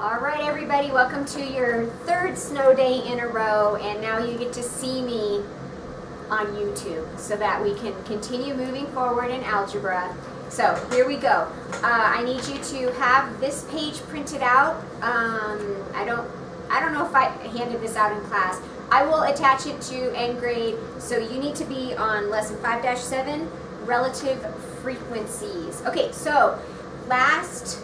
All right, everybody, welcome to your third snow day in a row, and now you get to see me on YouTube so that we can continue moving forward in algebra. So here we go. I need you to have this page printed out. I don't know if I handed this out in class. I will attach it to end grade, so you need to be on lesson 5-7, relative frequencies. Okay, so last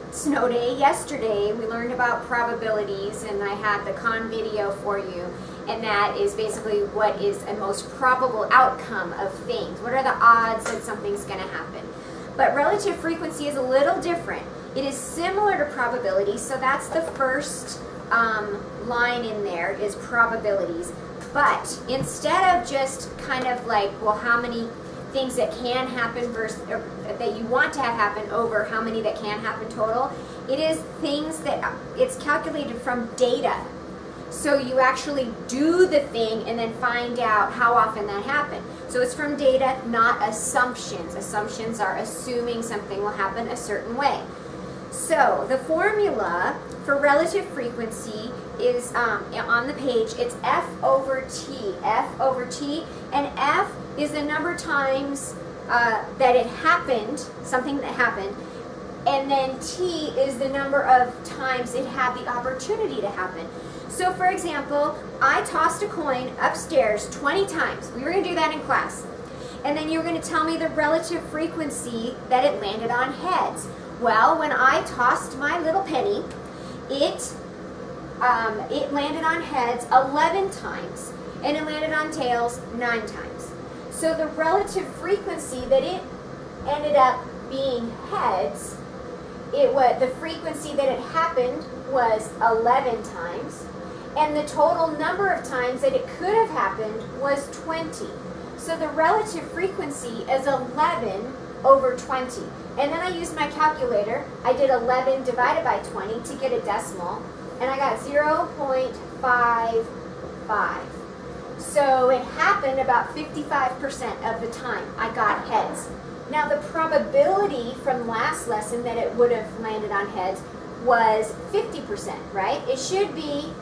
snow day yesterday we learned about probabilities, and I had the con video for you, and that is basically what is a most probable outcome of things. What are the odds that something's going to happen? But relative frequency is a little different. It is similar to probability, so that's the first line in there is probabilities. But instead of just kind of like, well, how many things that can happen versus that you want to have happen over how many that can happen total, it is things that it's calculated from data. So you actually do the thing and then find out how often that happened. So it's from data, not assumptions. Assumptions are assuming something will happen a certain way. So the formula for relative frequency is on the page. It's F over T. F over T, and F is the number of times that it happened, something that happened, and then T is the number of times it had the opportunity to happen. So for example, I tossed a coin upstairs 20 times. We were going to do that in class. And then you were going to tell me the relative frequency that it landed on heads. Well, when I tossed my little penny, it landed on heads 11 times, and it landed on tails 9 times. So the relative frequency that it ended up being heads, the frequency that it happened was 11 times, and the total number of times that it could have happened was 20. So the relative frequency is 11 over 20. And then I used my calculator. I did 11 divided by 20 to get a decimal, and I got 0.55. So it happened about 55% of the time I got heads. Now the probability from last lesson that it would have landed on heads was 50%, right? It should be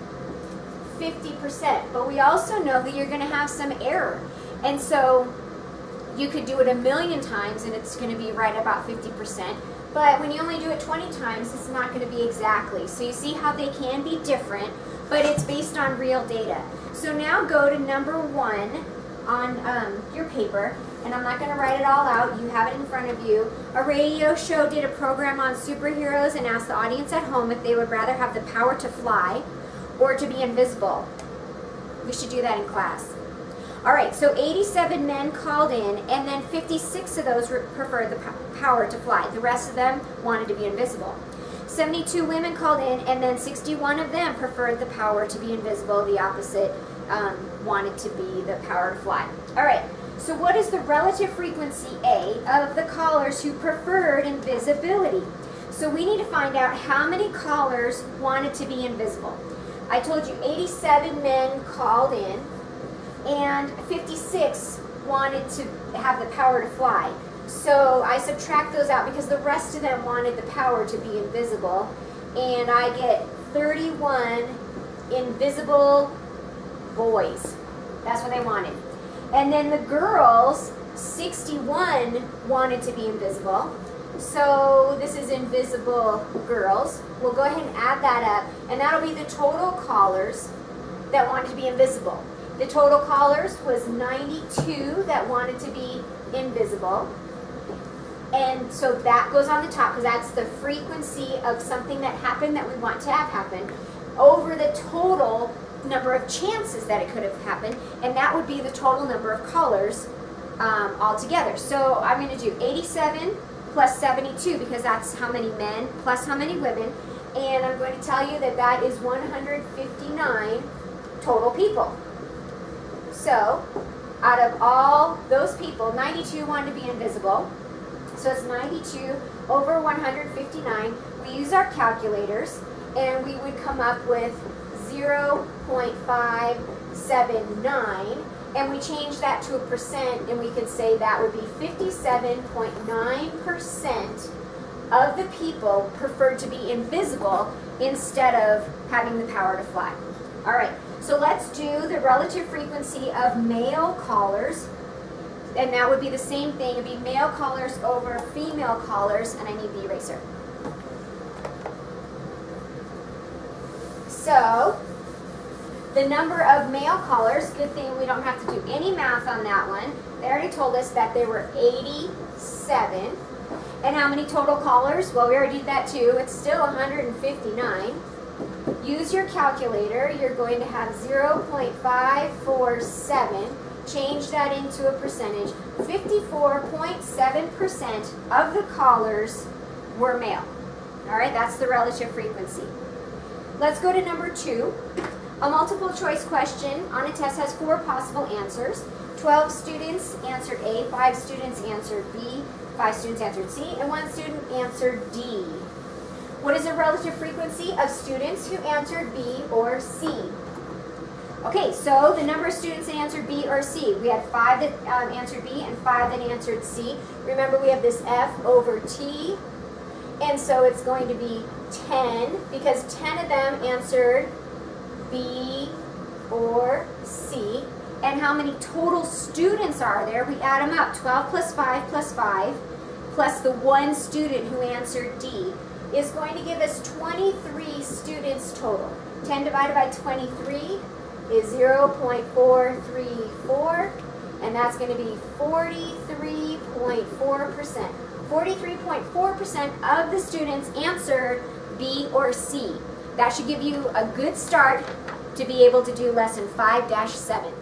50%, but we also know that you're going to have some error. And so you could do it 1,000,000 times and it's going to be right about 50%. But when you only do it 20 times, it's not going to be exactly. So you see how they can be different, but it's based on real data. So now go to number 1 on your paper, and I'm not going to write it all out. You have it in front of you. A radio show did a program on superheroes and asked the audience at home if they would rather have the power to fly or to be invisible. We should do that in class. All right, so 87 men called in, and then 56 of those preferred the power to fly. The rest of them wanted to be invisible. 72 women called in, and then 61 of them preferred the power to be invisible. The opposite wanted to be the power to fly. All right, so what is the relative frequency, A, of the callers who preferred invisibility? So we need to find out how many callers wanted to be invisible. I told you 87 men called in, and 56 wanted to have the power to fly. So I subtract those out because the rest of them wanted the power to be invisible, and I get 31 invisible boys. That's what they wanted. And then the girls, 61 wanted to be invisible. So this is invisible girls. We'll go ahead and add that up, and that'll be the total callers that wanted to be invisible. The total callers was 92 that wanted to be invisible. And so that goes on the top because that's the frequency of something that happened that we want to have happen over the total number of chances that it could have happened, and that would be the total number of callers altogether. So I'm going to do 87 plus 72 because that's how many men plus how many women, and I'm going to tell you that that is 159 total people. So out of all those people, 92 wanted to be invisible. So it's 92 over 159. We use our calculators, and we would come up with 0.579, and we change that to a percent, and we could say that would be 57.9% of the people preferred to be invisible instead of having the power to fly. All right, so let's do the relative frequency of male callers. And that would be the same thing. It would be male callers over female callers, and I need the eraser. So, the number of male callers, good thing we don't have to do any math on that one. They already told us that there were 87. And how many total callers? Well, we already did that too. It's still 159. Use your calculator. You're going to have 0.547. Change that into a percentage. 54.7% of the callers were male. All right, that's the relative frequency. Let's go to number 2. A multiple choice question on a test has 4 possible answers. 12 students answered A, 5 students answered B, 5 students answered C, and 1 student answered D. What is the relative frequency of students who answered B or C? Okay, so the number of students that answered B or C. We had 5 that answered B and 5 that answered C. Remember, we have this F over T, and so it's going to be 10 because 10 of them answered B or C. And how many total students are there? We add them up. 12 plus 5 plus 5 plus the 1 student who answered D is going to give us 23 students total. 10 divided by 23 is 0.434, and that's going to be 43.4%. 43.4% of the students answered B or C. That should give you a good start to be able to do lesson 5-7.